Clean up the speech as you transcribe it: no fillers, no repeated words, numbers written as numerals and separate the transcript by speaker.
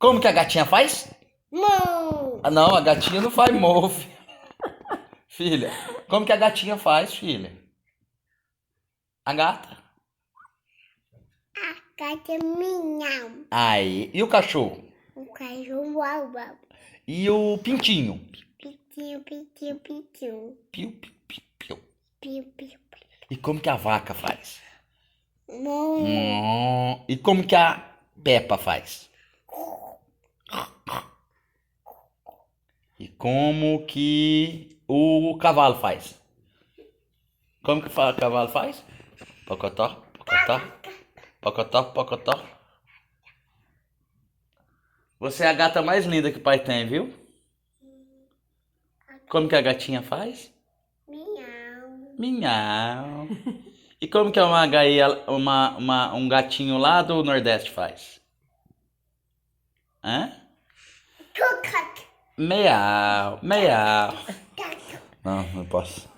Speaker 1: Como que a gatinha faz?
Speaker 2: Mão.
Speaker 1: Ah, não, a gatinha não faz move. Filha, como que a gatinha faz, filha? A gata.
Speaker 2: A gata minha.
Speaker 1: Aí, e o cachorro?
Speaker 2: O cachorro uau.
Speaker 1: E o pintinho?
Speaker 2: Pitiu, pitiu, pitiu.
Speaker 1: Piu, piu, piu, piu.
Speaker 2: Piu, piu, piu.
Speaker 1: E como que a vaca faz?
Speaker 2: Mão.
Speaker 1: E como que a Peppa faz? E como que o cavalo faz? Como que o cavalo faz? Pocotó, pocotó, pocotó, pocotó. Você é a gata mais linda que o pai tem, viu? Como que a gatinha faz?
Speaker 2: Miau.
Speaker 1: Minhau. E como que um gatinho lá do Nordeste faz? Hã?
Speaker 2: Cocac.
Speaker 1: Meau, meau.
Speaker 2: Caca.
Speaker 1: Não posso.